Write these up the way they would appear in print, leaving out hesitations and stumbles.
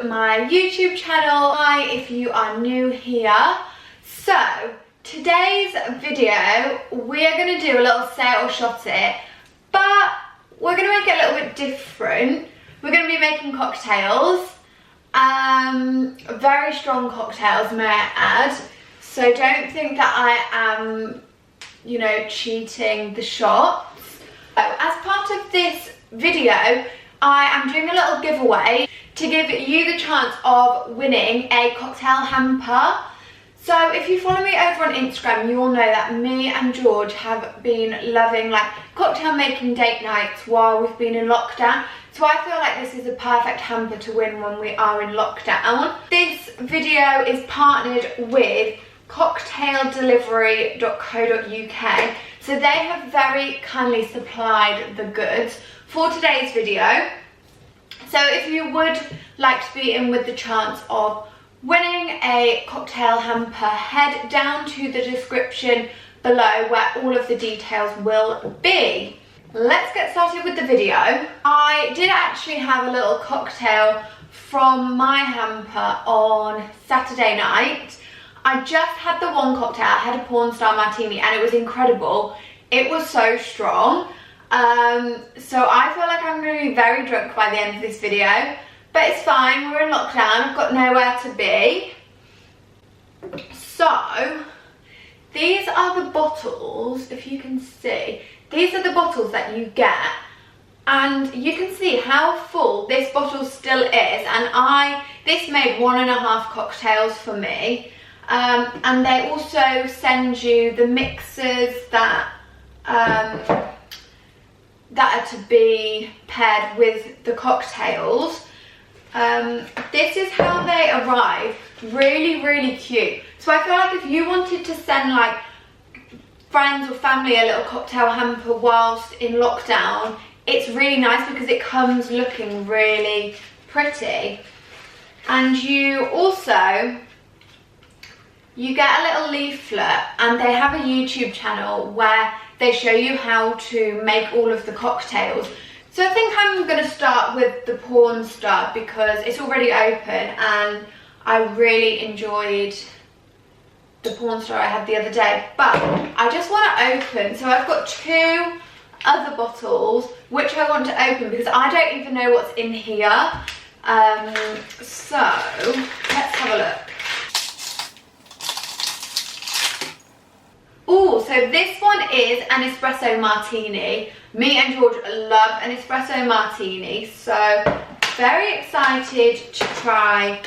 to my YouTube channel. Hi if you are new here. So today's video we're going to do a little say or shot it, but we're going to make it a little bit different. We're going to be making cocktails, very strong cocktails may I add, so don't think that I am, you know, cheating the shots. So as part of this video I am doing a little giveaway to give you the chance of winning a cocktail hamper. So if you follow me over on Instagram, you will know that me and George have been loving like cocktail making date nights while we've been in lockdown. So I feel like this is a perfect hamper to win when we are in lockdown. This video is partnered with cocktaildelivery.co.uk. So they have very kindly supplied the goods for today's video. So if you would like to be in with the chance of winning a cocktail hamper, head down to the description below where all of the details will be. Let's get started with the video. I did actually have a little cocktail from my hamper on Saturday night. I just had the one cocktail. I had a porn star martini and it was incredible. It was so strong. So I feel like I'm going to be very drunk by the end of this video, but it's fine, we're in lockdown, I've got nowhere to be. So these are the bottles, if you can see, these are the bottles that you get, and you can see how full this bottle still is, and this made 1.5 cocktails for me. And they also send you the mixers that are to be paired with the cocktails. This is how they arrive. Really cute. So I feel like if you wanted to send like friends or family a little cocktail hamper whilst in lockdown, it's really nice because it comes looking really pretty. And you also get a little leaflet, and they have a YouTube channel where they show you how to make all of the cocktails. So I think I'm going to start with the porn star because it's already open and I really enjoyed the porn star I had the other day. But I just want to open, so I've got 2 other bottles which I want to open because I don't even know what's in here. So let's have a look. Oh, so this one is an espresso martini. Me and George love an espresso martini, so very excited to try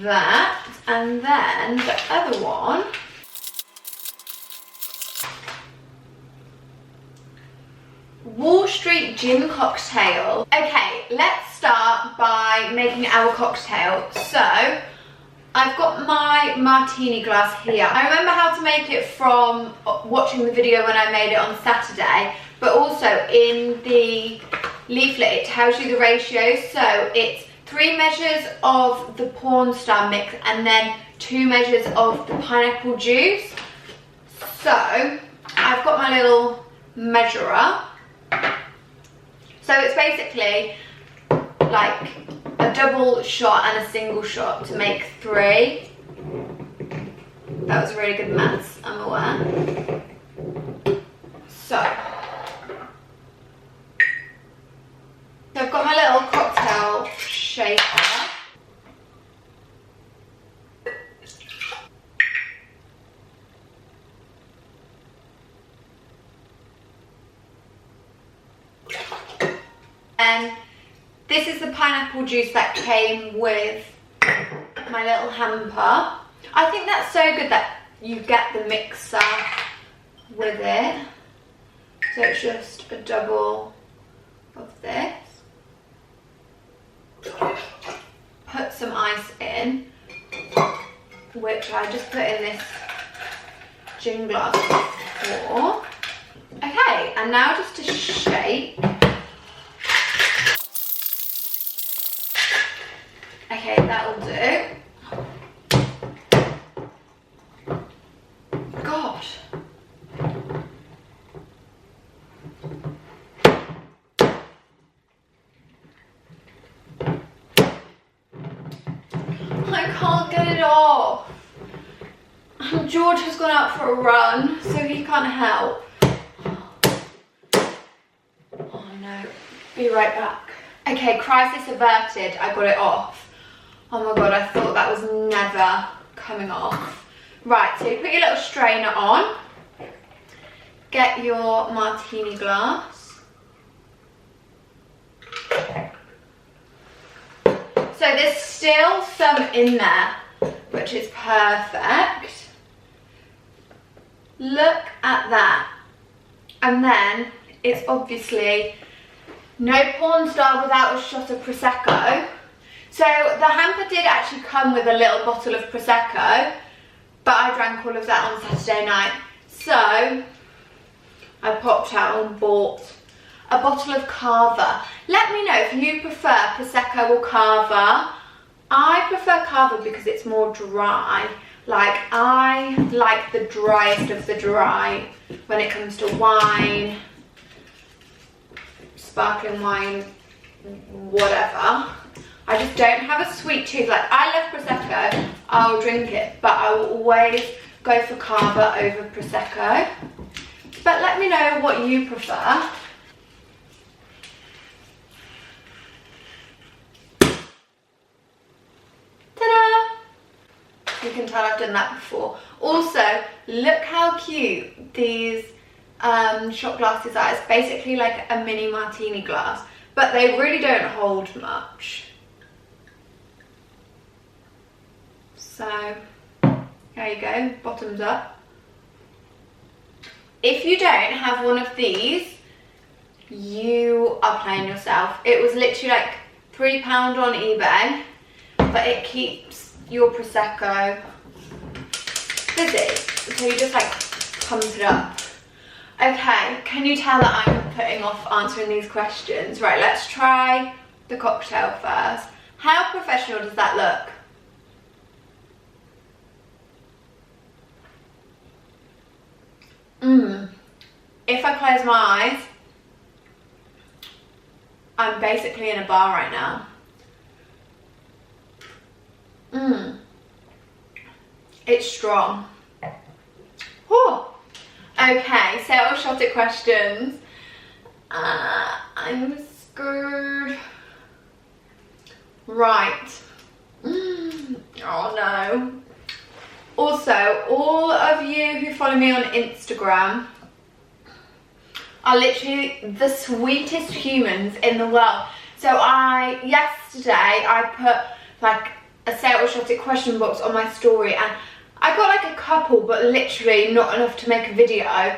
that. And then the other one, Wall Street Gin cocktail. Okay, let's start by making our cocktail. So I've got my martini glass here. I remember how to make it from watching the video when I made it on Saturday, but also in the leaflet it tells you the ratios. So it's 3 measures of the porn star mix and then 2 measures of the pineapple juice. So I've got my little measurer. So it's basically like a double shot and a single shot to make 3. That was really good maths, I'm aware. So I've got my little cocktail shaker. And this is the pineapple juice that came with my little hamper. I think that's so good that you get the mixer with it. So it's just a double of this. Put some ice in, which I just put in this gin glass before. Okay, and now just to shake. Okay, that'll do. Gosh. George has gone out for a run, so he can't help. Oh no, be right back. Okay, crisis averted, I got it off. Oh my god, I thought that was never coming off. Right, so you put your little strainer on. Get your martini glass. So there's still some in there, which is perfect. Look at that. And then it's obviously no porn star without a shot of Prosecco. So the hamper did actually come with a little bottle of Prosecco, but I drank all of that on Saturday night. So I popped out and bought a bottle of Cava. Let me know if you prefer Prosecco or Cava. I prefer Cava because it's more dry. Like, I like the driest of the dry when it comes to wine, sparkling wine, whatever. I just don't have a sweet tooth. Like, I love Prosecco, I'll drink it, but I will always go for Cava over Prosecco. But let me know what you prefer. Ta-da! You can tell I've done that before. Also, look how cute these shot glasses are. It's basically like a mini martini glass, but they really don't hold much. So, there you go, bottoms up. If you don't have one of these, you are playing yourself. It was literally like £3 on eBay, but it keeps your Prosecco busy. So you just like pump it up. Okay, can you tell that I'm putting off answering these questions? Right, let's try the cocktail first. How professional does that look? If I close my eyes, I'm basically in a bar right now. It's strong. Whew. Okay, so shot it questions. I'm screwed. Right. Oh no. Also, all of you who follow me on Instagram are literally the sweetest humans in the world. So yesterday I put like a say it or shot it question box on my story, and I got like a couple, but literally not enough to make a video.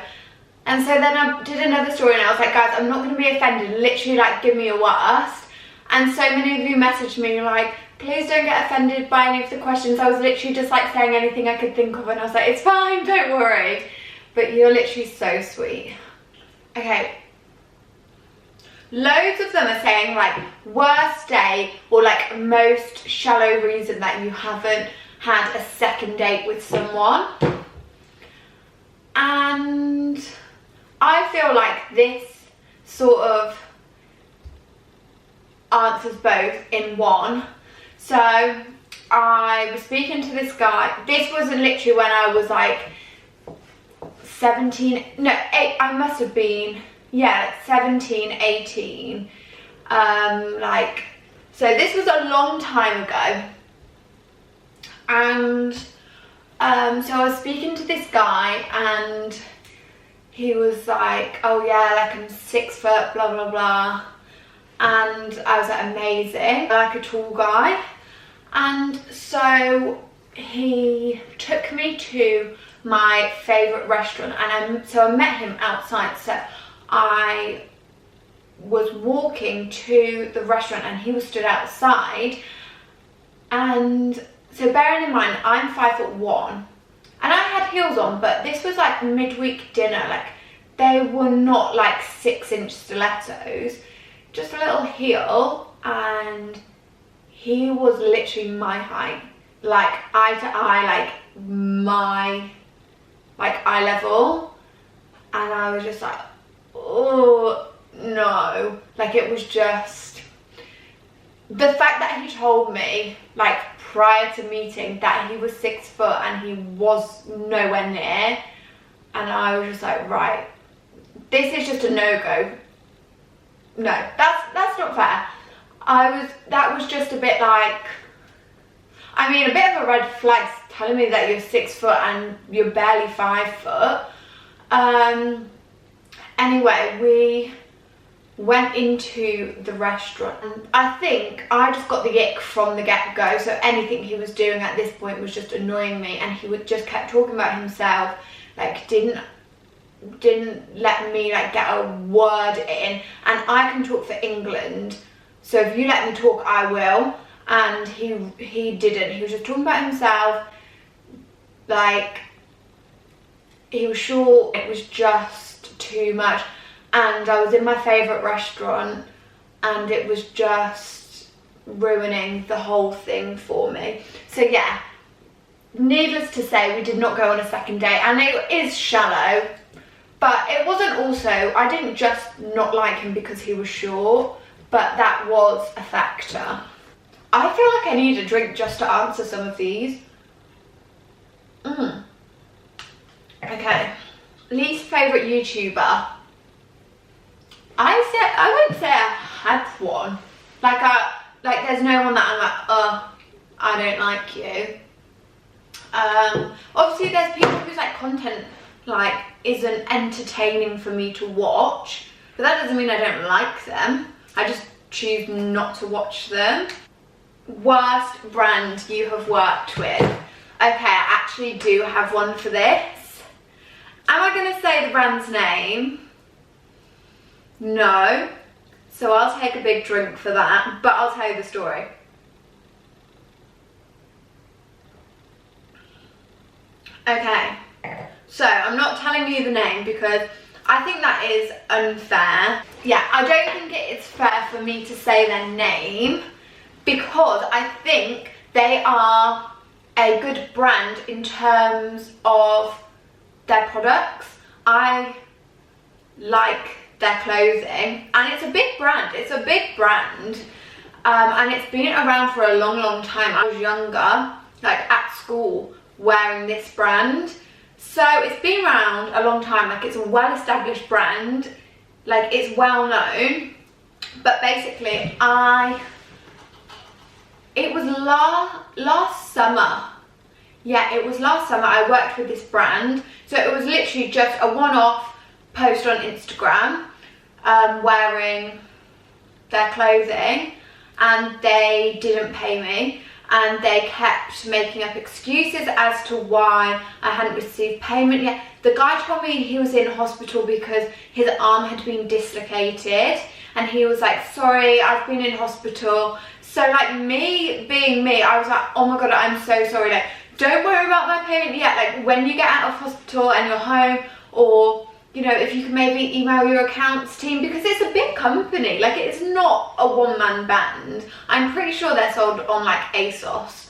And so then I did another story and I was like, guys, I'm not going to be offended, literally like give me your worst. And so many of you messaged me like, please don't get offended by any of the questions. I was literally just like saying anything I could think of, and I was like, it's fine, don't worry. But you're literally so sweet. Okay. Loads of them are saying like worst date or like most shallow reason that you haven't had a second date with someone. And I feel like this sort of answers both in one. So I was speaking to this guy. This was literally when I was like 17, no, 8, I must have been, yeah, like 17, 18. So this was a long time ago. And so I was speaking to this guy, and he was like, oh yeah, like I'm 6 foot, blah, blah, blah. And I was like, amazing, like a tall guy. And so he took me to my favourite restaurant, and so I met him outside. So I was walking to the restaurant and he was stood outside. And so bearing in mind, I'm 5'1", and I had heels on, but this was like midweek dinner. Like, they were not like 6-inch stilettos, just a little heel, and he was literally my height, like eye to eye, like my eye level. And I was just like, oh no, like it was just the fact that he told me like prior to meeting that he was 6 foot and he was nowhere near, and I was just like, right, this is just a no-go. No, that's not fair. That was just a bit like, I mean, a bit of a red flag telling me that you're 6 foot and you're barely 5 foot. Anyway, we went into the restaurant, and I think I just got the ick from the get-go, so anything he was doing at this point was just annoying me, and he would just kept talking about himself, like didn't let me like get a word in, and I can talk for England, so if you let me talk I will, and he didn't. He was just talking about himself, like he was short. It was just too much. And I was in my favourite restaurant, and it was just ruining the whole thing for me. So yeah, needless to say, we did not go on a second date, and it is shallow, but it wasn't also, I didn't just not like him because he was short, but that was a factor. I feel like I need a drink just to answer some of these. Okay, least favourite YouTuber. I wouldn't say I had one. Like there's no one that I'm like, oh, I don't like you. Obviously there's people whose like content like isn't entertaining for me to watch, but that doesn't mean I don't like them. I just choose not to watch them. Worst brand you have worked with. Okay, I actually do have one for this. Am I going to say the brand's name? No. So I'll take a big drink for that, but I'll tell you the story. Okay, so I'm not telling you the name because I think that is unfair. Yeah, I don't think it's fair for me to say their name because I think they are a good brand in terms of their products. I like their clothing, and it's a big brand. It's a big brand, and it's been around for a long time. I was younger, like at school, wearing this brand, so it's been around a long time. Like it's a well-established brand, like it's well known. But basically, it was last summer. Yeah, it was last summer I worked with this brand, so it was literally just a one-off post on Instagram, wearing their clothing, and they didn't pay me, and they kept making up excuses as to why I hadn't received payment yet. The guy told me he was in hospital because his arm had been dislocated, and he was like, sorry, I've been in hospital. So like, me being me, I was like, oh my god, I'm so sorry, like don't worry about my payment yet. Like when you get out of hospital and you're home, or you know, if you can maybe email your accounts team, because it's a big company, like it's not a one-man band. I'm pretty sure they're sold on like ASOS.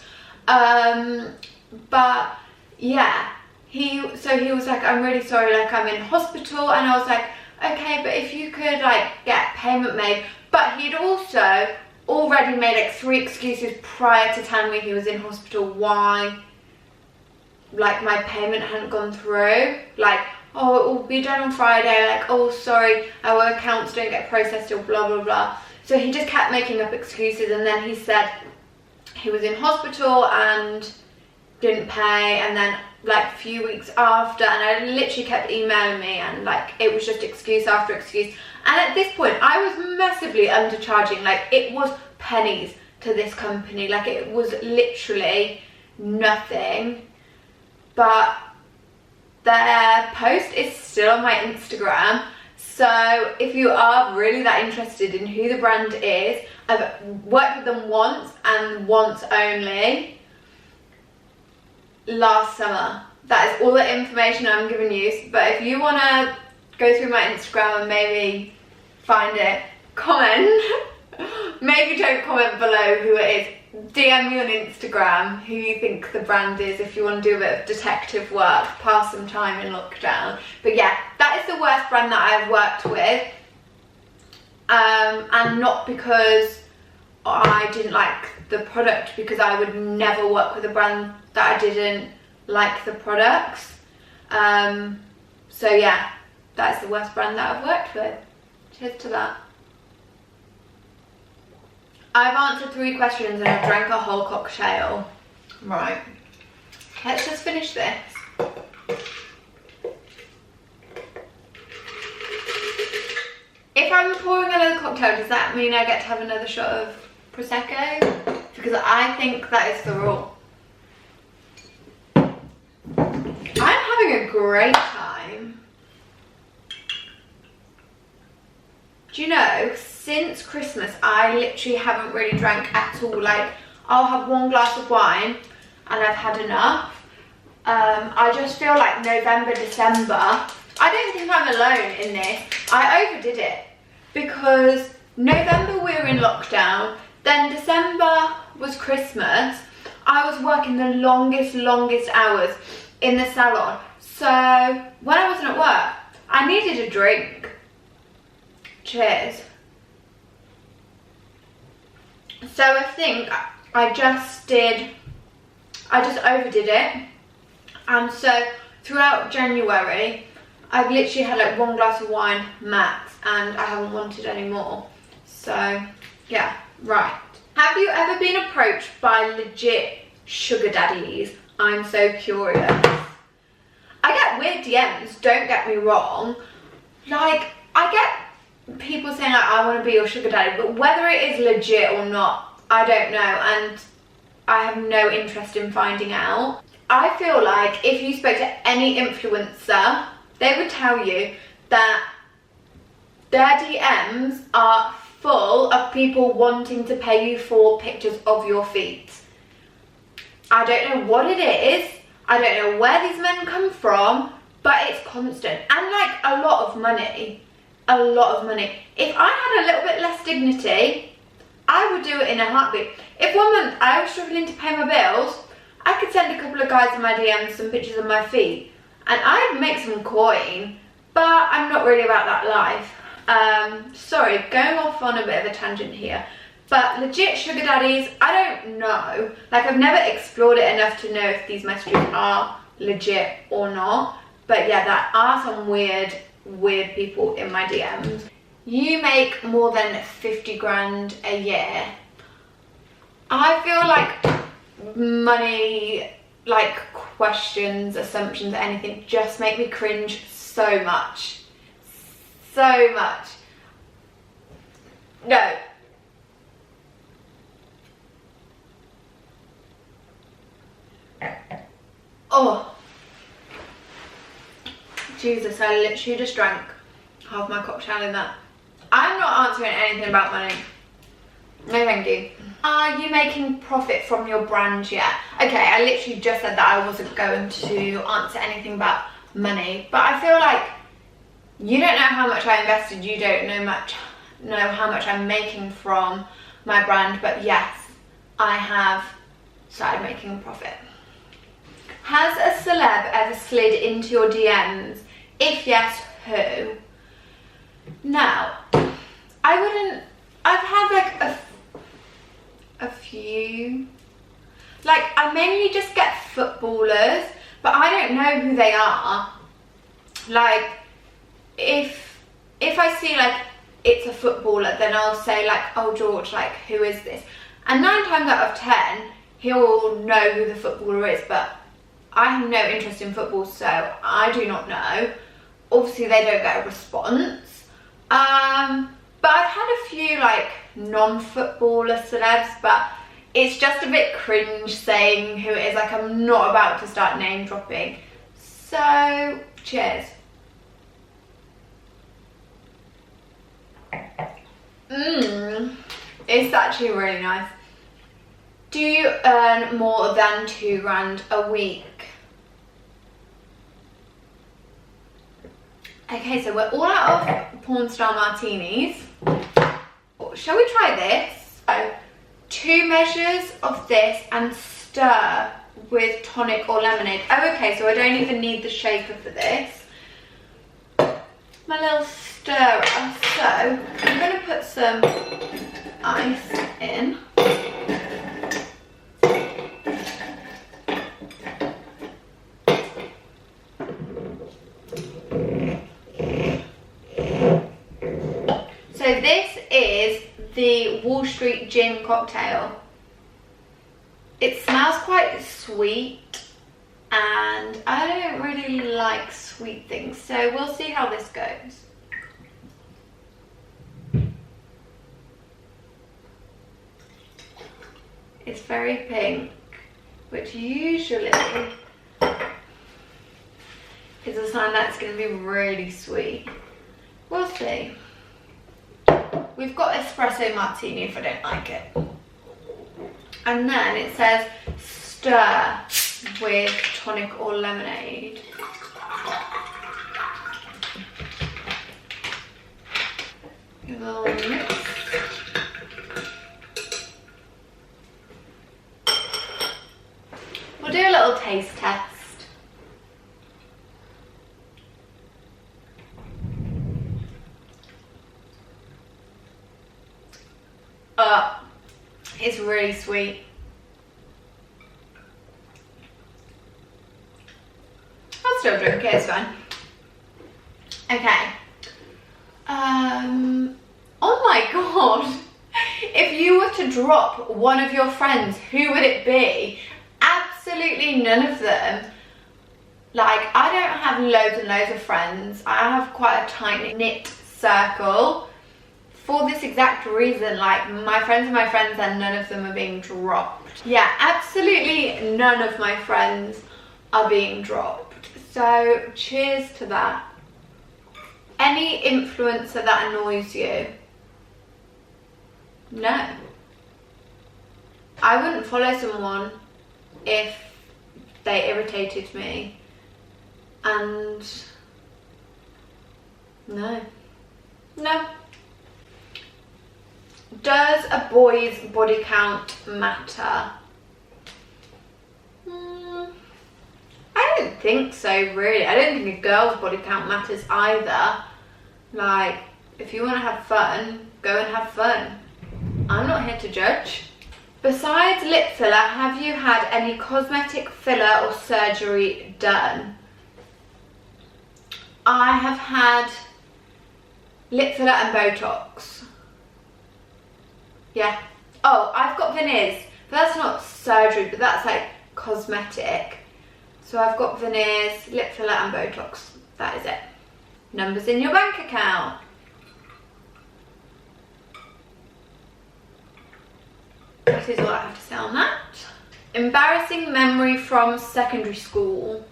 But yeah, he was like, I'm really sorry, like I'm in hospital, and I was like, okay, but if you could like get payment made. But he'd also already made like 3 excuses prior to telling me he was in hospital why like my payment hadn't gone through. Like, oh, it will be done on Friday, like, oh sorry, our accounts don't get processed till blah blah blah. So he just kept making up excuses, and then he said he was in hospital and didn't pay, and then like a few weeks after, and I literally kept emailing me, and like it was just excuse after excuse. And at this point I was massively undercharging, like it was pennies to this company, like it was literally nothing. But their post is still on my Instagram, so if you are really that interested in who the brand is, I've worked with them once and once only, last summer. That is all the information I'm giving you. But if you want to go through my Instagram and maybe find it, comment. Maybe don't comment below who it is. DM me on Instagram who you think the brand is if you want to do a bit of detective work, pass some time in lockdown. But yeah, that is the worst brand that I've worked with, and not because I didn't like the product, because I would never work with a brand that I didn't like the products. So yeah, that is the worst brand that I've worked with. Cheers to that. I've answered 3 questions and I've drank a whole cocktail. Right, let's just finish this. If I'm pouring another cocktail, does that mean I get to have another shot of Prosecco? Because I think that is the rule. I'm having a great time. Do you know, since Christmas, I literally haven't really drank at all. Like, I'll have 1 glass of wine and I've had enough. I just feel like November, December, I don't think I'm alone in this. I overdid it because November we were in lockdown, then December was Christmas. I was working the longest hours in the salon. So when I wasn't at work, I needed a drink. Cheers. So I think I just overdid it. And so throughout January, I've literally had like 1 glass of wine max and I haven't wanted any more. So yeah, right. Have you ever been approached by legit sugar daddies? I'm so curious. I get weird DMs, don't get me wrong. Like, I get people saying like, I want to be your sugar daddy, but whether it is legit or not, I don't know, and I have no interest in finding out. I feel like if you spoke to any influencer, they would tell you that their DMs are full of people wanting to pay you for pictures of your feet. I don't know what it is. I don't know where these men come from, but it's constant. And like a lot of money. A lot of money. If I had a little bit less dignity, I would do it in a heartbeat. If one month I was struggling to pay my bills, I could send a couple of guys in my DMs some pictures of my feet and I'd make some coin, but I'm not really about that life. Sorry, going off on a bit of a tangent here, but legit sugar daddies, I don't know. Like, I've never explored it enough to know if these messages are legit or not. But yeah, there are some weird people in my DMs. You make more than 50 grand a year. I feel like money, like questions, assumptions, anything, just make me cringe so much. So much. No. Oh. Jesus, I literally just drank half my cocktail in that. I'm not answering anything about money. No thank you. Are you making profit from your brand yet? Okay, I literally just said that I wasn't going to answer anything about money, but I feel like you don't know how much I invested, you don't know how much I'm making from my brand, but yes, I have started making a profit. Has a celeb ever slid into your DMs? If yes, who? Now, I've had like a few. Like, I mainly just get footballers, but I don't know who they are. Like, if I see like it's a footballer, then I'll say like, oh George, like, who is this? And 9 times out of 10, he'll know who the footballer is, but I have no interest in football, so I do not know. Obviously, they don't get a response. But I've had a few like non-footballer celebs, but it's just a bit cringe saying who it is. Like, I'm not about to start name dropping. So, cheers. It's actually really nice. Do you earn more than 2 grand a week? Okay, so we're all out of porn star martinis. Shall we try this? So, 2 measures of this and stir with tonic or lemonade. Oh, okay, so I don't even need the shaker for this. My little stirrer. So, I'm going to put some ice in. So this is the Wall Street Gin cocktail. It smells quite sweet and I don't really like sweet things, so we'll see how this goes. It's very pink, which usually is a sign that it's going to be really sweet. We'll see. We've got espresso martini if I don't like it. And then it says stir with tonic or lemonade. Give a little mix. We'll do a little taste test. It's really sweet. I'll still drink it, it's fine. Okay. Oh my god. If you were to drop one of your friends, who would it be? Absolutely none of them. Like, I don't have loads and loads of friends. I have quite a tight knit circle. For this exact reason, like, my friends are my friends and none of them are being dropped. Yeah, absolutely none of my friends are being dropped. So, cheers to that. Any influencer that annoys you? No. I wouldn't follow someone if they irritated me. And no. Does a boy's body count matter? I don't think so, really. I don't think a girl's body count matters either. Like, if you want to have fun, go and have fun. I'm not here to judge. Besides lip filler, have you had any cosmetic filler or surgery done? I have had lip filler and Botox. Yeah. Oh, I've got veneers. But that's not surgery, but that's like cosmetic. So I've got veneers, lip filler and Botox. That is it. Numbers in your bank account. That is all I have to say on that. Embarrassing memory from secondary school.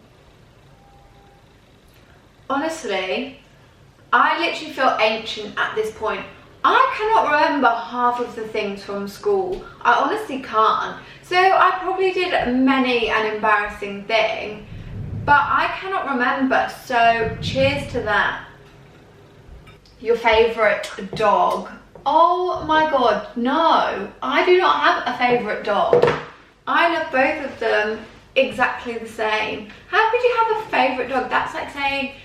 Honestly, I literally feel ancient at this point. I cannot remember half of the things from school. I honestly can't. So I probably did many an embarrassing thing, but I cannot remember. So cheers to that. Your favourite dog? Oh my god, no. I do not have a favourite dog. I love both of them exactly the same. How could you have a favourite dog? That's like saying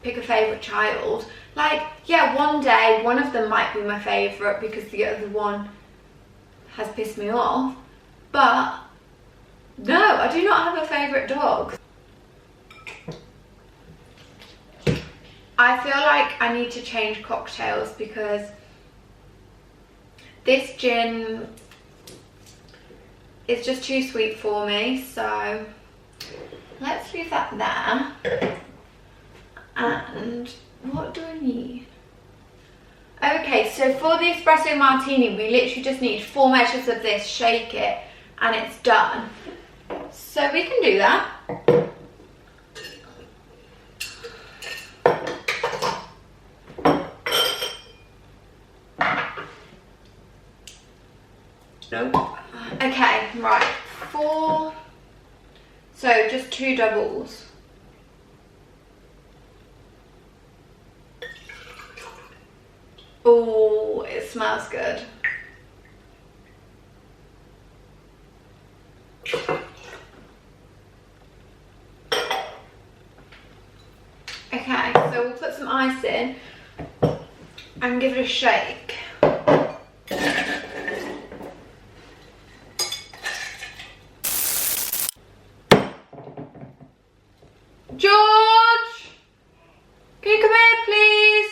pick a favourite child. Like, yeah, one day one of them might be my favourite because the other one has pissed me off. But no, I do not have a favourite dog. I feel like I need to change cocktails because this gin is just too sweet for me. So let's leave that there. And what do I need? Okay, so for the espresso martini, we literally just need 4 measures of this, shake it, and it's done. So we can do that. Nope. Okay, right, 4, so just 2 doubles. Oh, it smells good. Okay, so we'll put some ice in and give it a shake. George! Can you come here, please?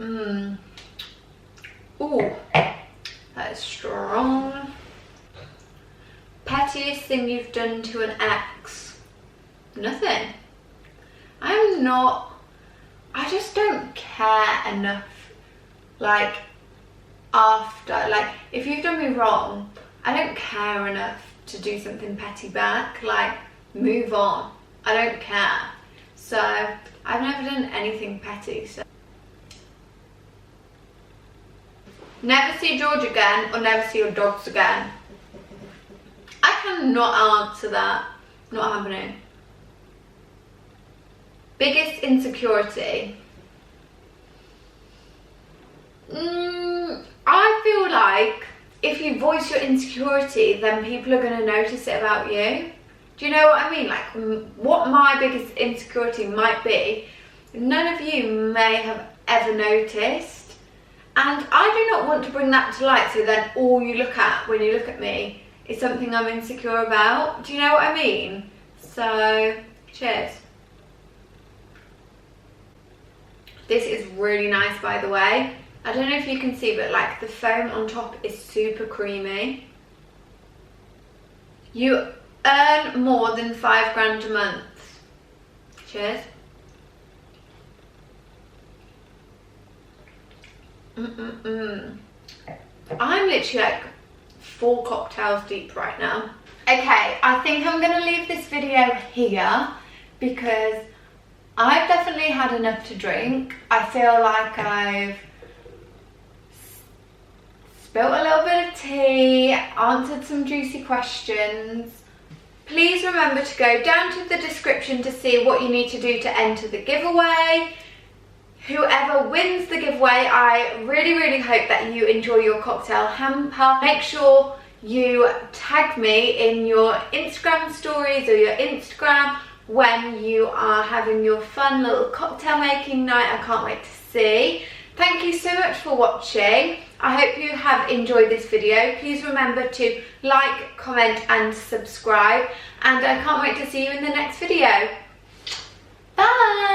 Ooh, that is strong. Pettiest thing you've done to an ex? Nothing. I just don't care enough, like, after, like, if you've done me wrong, I don't care enough to do something petty back. Like, move on. I don't care. So I've never done anything petty. So never see George again, or never see your dogs again. I cannot answer that. Not happening. Biggest insecurity? I feel like if you voice your insecurity, then people are going to notice it about you. Do you know what I mean? Like, what my biggest insecurity might be, none of you may have ever noticed. And I do not want to bring that to light, so then all you look at when you look at me is something I'm insecure about. Do you know what I mean? So, cheers. This is really nice, by the way. I don't know if you can see, but like the foam on top is super creamy. You earn more than £5 a month. Cheers. I'm literally like 4 cocktails deep right now. Okay, I think I'm gonna leave this video here because I've definitely had enough to drink. I feel like I've spilled a little bit of tea, answered some juicy questions. Please remember to go down to the description to see what you need to do to enter the giveaway. Whoever wins the giveaway, I really hope that you enjoy your cocktail hamper. Make sure you tag me in your Instagram stories or your Instagram when you are having your fun little cocktail making night. I can't wait to see. Thank you so much for watching. I hope you have enjoyed this video. Please remember to like, comment and subscribe, and I can't wait to see you in the next video. Bye!